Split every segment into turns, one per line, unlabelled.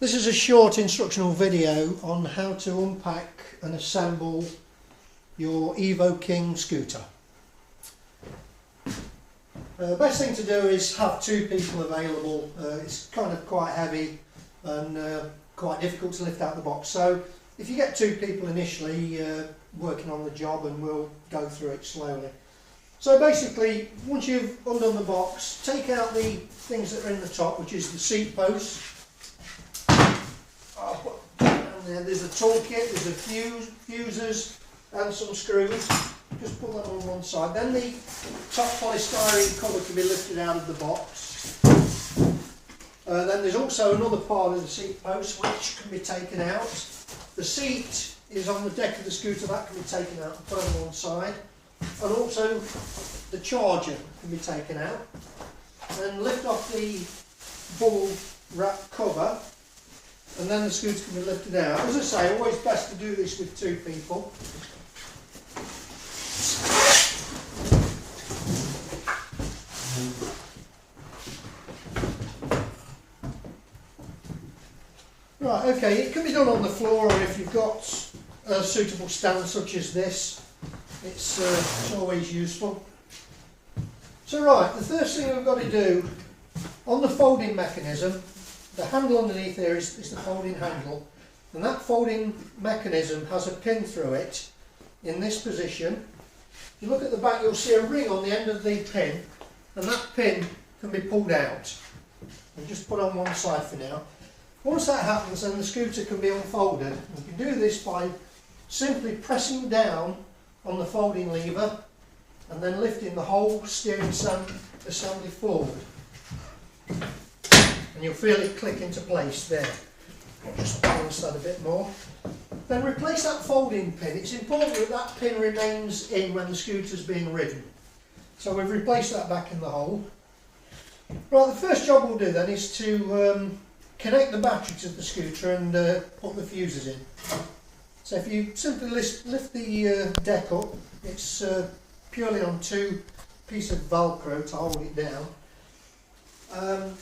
This is a short instructional video on how to unpack and assemble your Evo King scooter. Best thing to do is have two people available. It's kind of quite heavy and quite difficult to lift out the box. So if you get two people initially working on the job, and we'll go through it slowly. So basically, once you've undone the box, take out the things that are in the top, which is the seat post. There's a toolkit, there's a fuses and some screws. Just put that on one side. Then the top polystyrene cover can be lifted out of the box. Then there's also another part of the seat post which can be taken out. The seat is on the deck of the scooter, that can be taken out and put on one side. And also the charger can be taken out. Then lift off the bubble wrap cover, and then the scooter can be lifted out. As I say, always best to do this with two people. Right, okay, it can be done on the floor, or if you've got a suitable stand such as this, it's always useful. So right, the first thing we've got to do, on the folding mechanism, the handle underneath here is the folding handle, and that folding mechanism has a pin through it in this position. If you look at the back, you'll see a ring on the end of the pin, and that pin can be pulled out and just put on one side for now. Once that happens, then the scooter can be unfolded. You can do this by simply pressing down on the folding lever and then lifting the whole steering assembly forward. And you'll feel it click into place there. I'll just balance that a bit more. Then replace that folding pin. It's important that that pin remains in when the scooter's being ridden. So we've replaced that back in the hole. Right, the first job we'll do then is to connect the battery to the scooter and put the fuses in. So if you simply lift the deck up, it's purely on two pieces of Velcro to hold it down.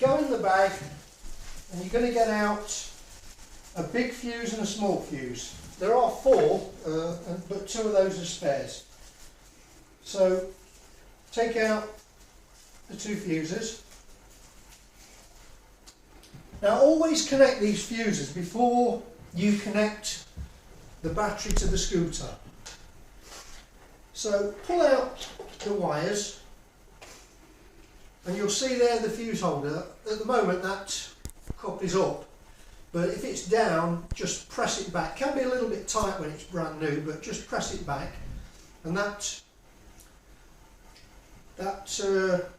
Go in the bag, and you're going to get out a big fuse and a small fuse. There are four, but two of those are spares. So take out the two fuses. Now always connect these fuses before you connect the battery to the scooter. So pull out the wires, and you'll see there the fuse holder. At the moment that cup is up, but if it's down, just press it back. It can be a little bit tight when it's brand new, but just press it back, and that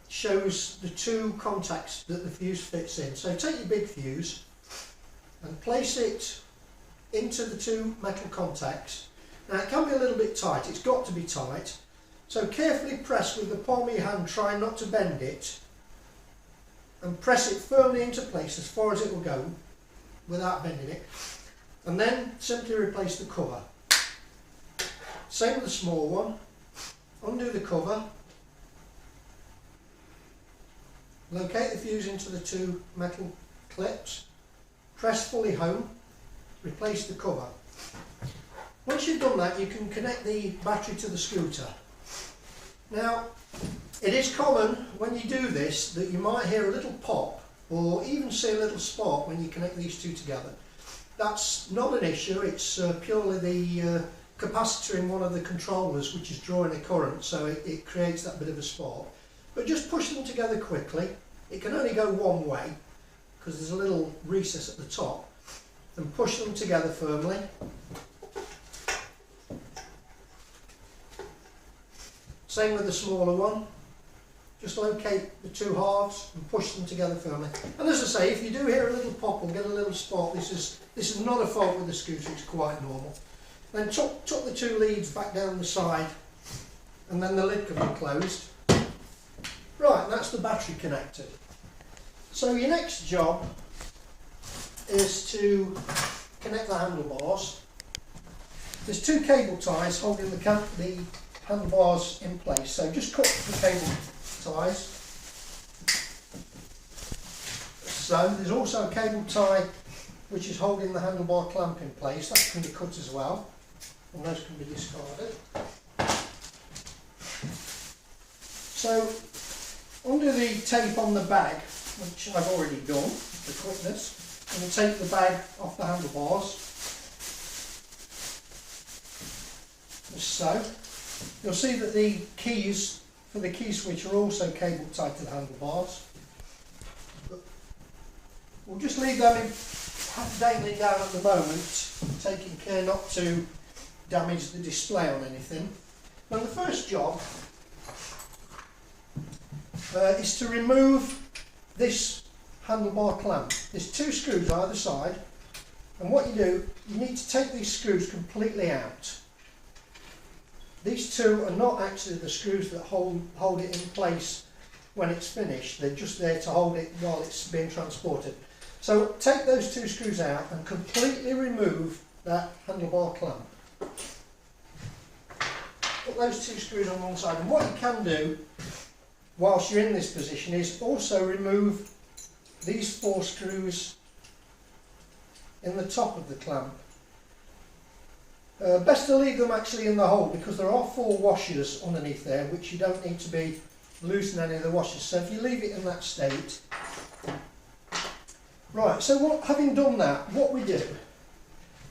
shows the two contacts that the fuse fits in. So take your big fuse and place it into the two metal contacts. Now it can be a little bit tight, it's got to be tight. So carefully press with the palm of your hand, try not to bend it, and press it firmly into place as far as it will go without bending it. And then simply replace the cover. Same with the small one. Undo the cover. Locate the fuse into the two metal clips. Press fully home. Replace the cover. Once you've done that, you can connect the battery to the scooter. Now, it is common when you do this that you might hear a little pop or even see a little spark when you connect these two together. That's not an issue, it's purely the capacitor in one of the controllers which is drawing a current, so it creates that bit of a spark. But just push them together quickly. It can only go one way because there's a little recess at the top, and push them together firmly. Same with the smaller one. Just locate the two halves and push them together firmly. And as I say, if you do hear a little pop and get a little spark, this is not a fault with the scooter, it's quite normal. Then tuck the two leads back down the side, and then the lid can be closed. Right, that's the battery connected. So your next job is to connect the handlebars. There's two cable ties holding the handlebars in place, so just cut the cable ties. So there's also a cable tie which is holding the handlebar clamp in place. That can be cut as well, and those can be discarded. So under the tape on the bag, which I've already done for quickness, I'm going to take the bag off the handlebars, just so. You'll see that the keys for the key switch are also cable tied to the handlebars. We'll just leave them dangling down at the moment, taking care not to damage the display on anything. Now the first job is to remove this handlebar clamp. There's two screws either side, and what you do, you need to take these screws completely out. These two are not actually the screws that hold it in place when it's finished. They're just there to hold it while it's being transported. So take those two screws out and completely remove that handlebar clamp. Put those two screws on one side, and what you can do whilst you're in this position is also remove these four screws in the top of the clamp. Best to leave them actually in the hole, because there are four washers underneath there which you don't need to be loosening any of the washers. So if you leave it in that state. Right, so having done that, what we do,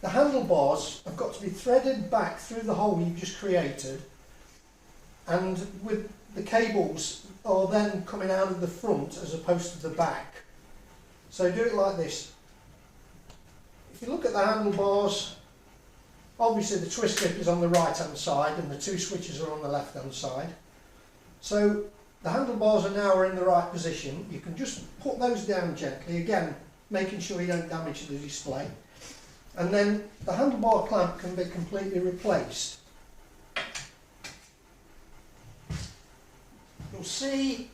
the handlebars have got to be threaded back through the hole you've just created, and with the cables are then coming out of the front as opposed to the back. So do it like this. If you look at the handlebars, obviously the twist grip is on the right hand side and the two switches are on the left hand side. So the handlebars are now in the right position. You can just put those down gently, again making sure you don't damage the display. And then the handlebar clamp can be completely replaced. You'll see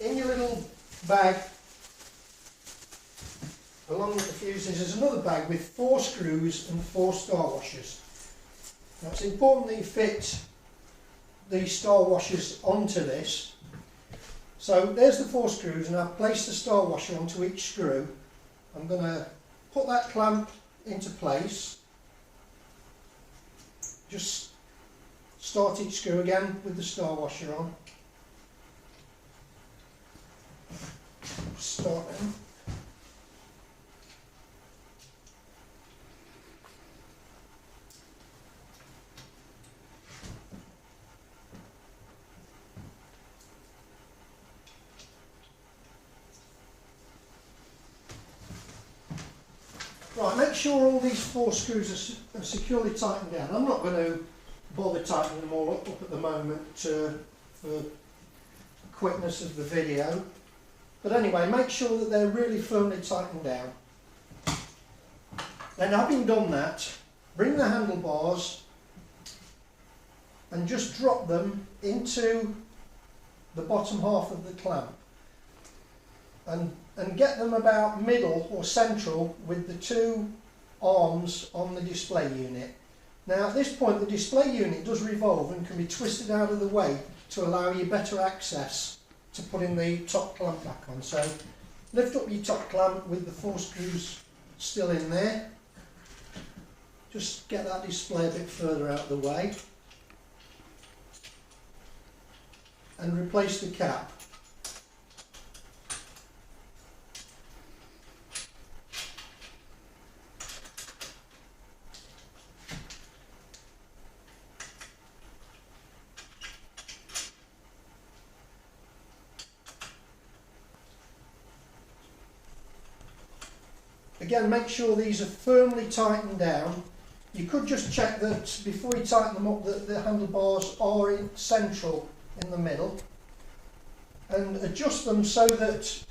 in your little bag along with the fuses there's another bag with 4 screws and 4 star washers. Now it's important that you fit these star washers onto this. So there's the 4 screws, and I've placed the star washer onto each screw. I'm going to put that clamp into place. Just start each screw again with the star washer on. Start them. Right, make sure all these 4 screws are securely tightened down. I'm not going to bother tightening them all up at the moment for quickness of the video. But anyway, make sure that they're really firmly tightened down. Then having done that, bring the handlebars and just drop them into the bottom half of the clamp. And get them about middle or central with the 2 arms on the display unit. Now at this point the display unit does revolve and can be twisted out of the way to allow you better access to putting the top clamp back on. So lift up your top clamp with the 4 screws still in there. Just get that display a bit further out of the way and replace the cap. Again, make sure these are firmly tightened down. You could just check that before you tighten them up that the handlebars are central in the middle, and adjust them so that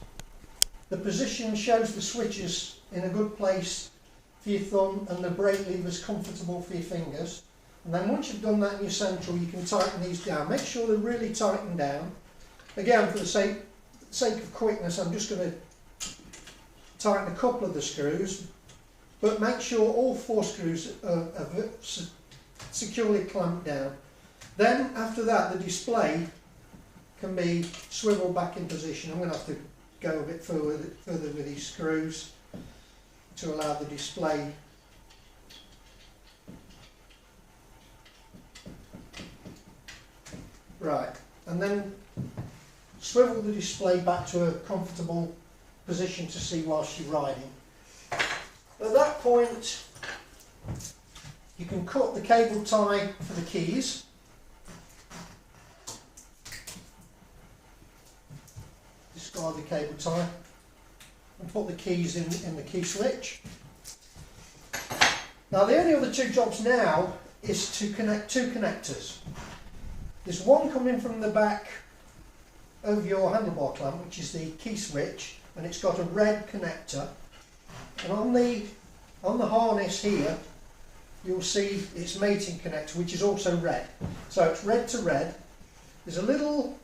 the position shows the switches in a good place for your thumb and the brake levers comfortable for your fingers. And then once you've done that in your central, you can tighten these down. Make sure they're really tightened down. Again, for the sake of quickness, I'm just going to tighten a couple of the screws, but make sure all 4 screws are securely clamped down. Then after that the display can be swiveled back in position. I'm going to have to go a bit further with these screws. to allow the display right, and then swivel the display back to a comfortable position to see whilst you're riding. At that point you can cut the cable tie for the keys. Discard the cable tie and put the keys in the key switch. Now the only other two jobs now is to connect two connectors. There's one coming from the back of your handlebar clamp, which is the key switch, and it's got a red connector, and on the harness here you'll see its mating connector, which is also red. So it's red to red. There's a little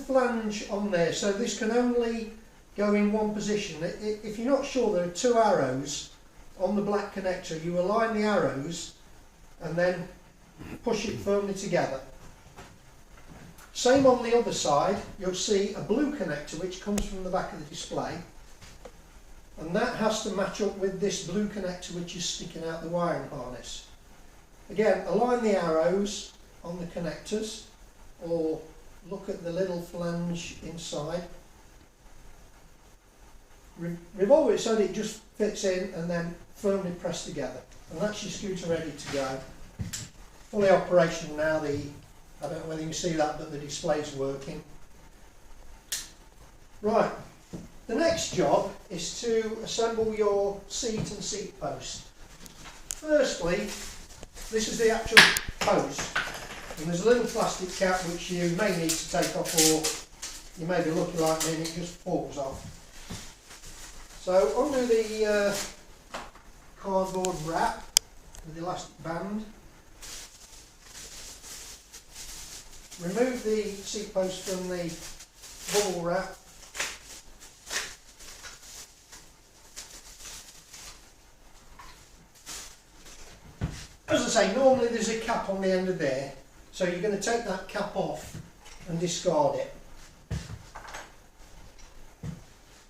flange on there, so this can only go in one position. If you're not sure, there are two arrows on the black connector. You align the arrows and then push it firmly together. Same on the other side, you'll see a blue connector which comes from the back of the display, and that has to match up with this blue connector which is sticking out the wiring harness. Again, align the arrows on the connectors, or look at the little flange inside. Revolve it so that it just fits in and then firmly press together, and that's your scooter ready to go. Fully operational now. I don't know whether you can see that, but the display's working. Right, the next job is to assemble your seat and seat post. Firstly, this is the actual post, and there's a little plastic cap which you may need to take off, or you may be lucky like me and it just falls off. So undo the cardboard wrap with the elastic band. Remove the seat post from the bubble wrap. As I say, normally there's a cap on the end of there, so you're going to take that cap off and discard it.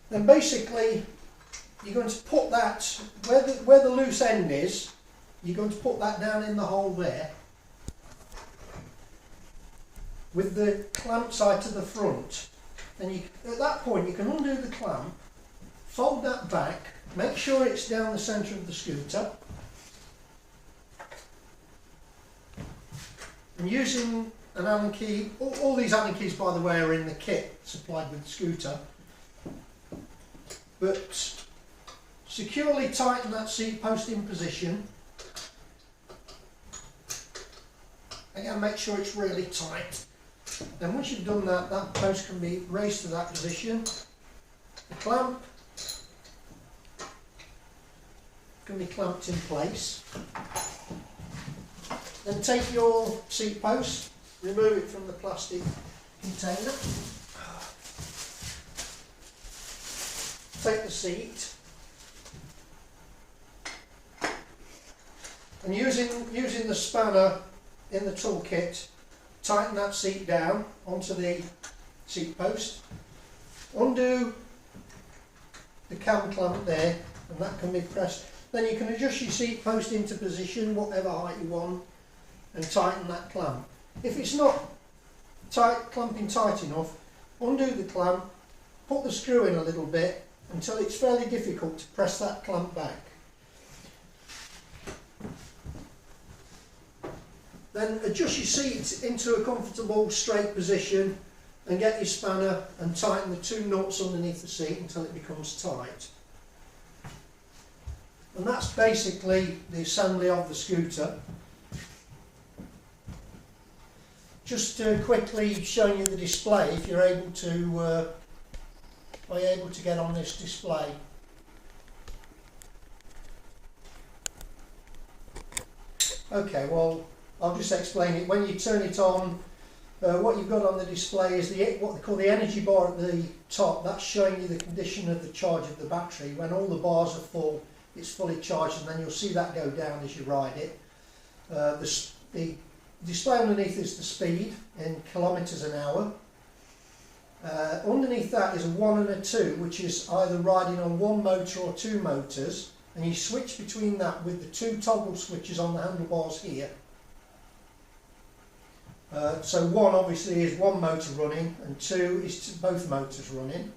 Then basically you're going to put that, where the loose end is, you're going to put that down in the hole there, with the clamp side to the front. Then at that point you can undo the clamp, fold that back, make sure it's down the centre of the scooter, and using an Allen key, all these Allen keys by the way are in the kit supplied with the scooter, but securely tighten that seat post in position. Again, make sure it's really tight. Then once you've done that, that post can be raised to that position. The clamp can be clamped in place. Then take your seat post, remove it from the plastic container. Take the seat, and using the spanner in the toolkit, tighten that seat down onto the seat post, undo the cam clamp there, and that can be pressed. Then you can adjust your seat post into position, whatever height you want, and tighten that clamp. If it's not clamping tight enough, undo the clamp, put the screw in a little bit until it's fairly difficult to press that clamp back. Then adjust your seat into a comfortable straight position and get your spanner and tighten the two nuts underneath the seat until it becomes tight. And that's basically the assembly of the scooter. Just quickly showing you the display, if you're able to get on this display. Okay, well, I'll just explain it. When you turn it on, what you've got on the display is what they call the energy bar at the top. That's showing you the condition of the charge of the battery. When all the bars are full, it's fully charged, and then you'll see that go down as you ride it. The display underneath is the speed in kilometres an hour. Underneath that is a 1 and a 2, which is either riding on one motor or two motors. and you switch between that with the two toggle switches on the handlebars here. So one obviously is one motor running and two is both motors running.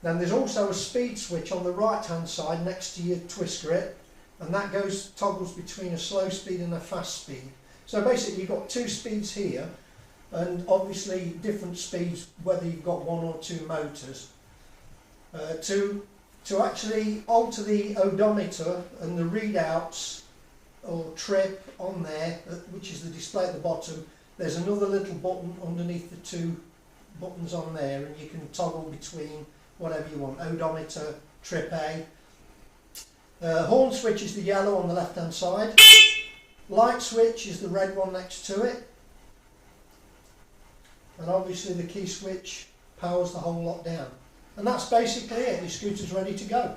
Then there's also a speed switch on the right hand side next to your twist grip, and that toggles between a slow speed and a fast speed. So basically you've got two speeds here, and obviously different speeds whether you've got one or two motors. To actually alter the odometer and the readouts or trip on there, which is the display at the bottom, there's another little button underneath the two buttons on there, and you can toggle between whatever you want, odometer, trip A. Horn switch is the yellow on the left hand side. Light switch is the red one next to it. And obviously the key switch powers the whole lot down. And that's basically it, your scooter's ready to go.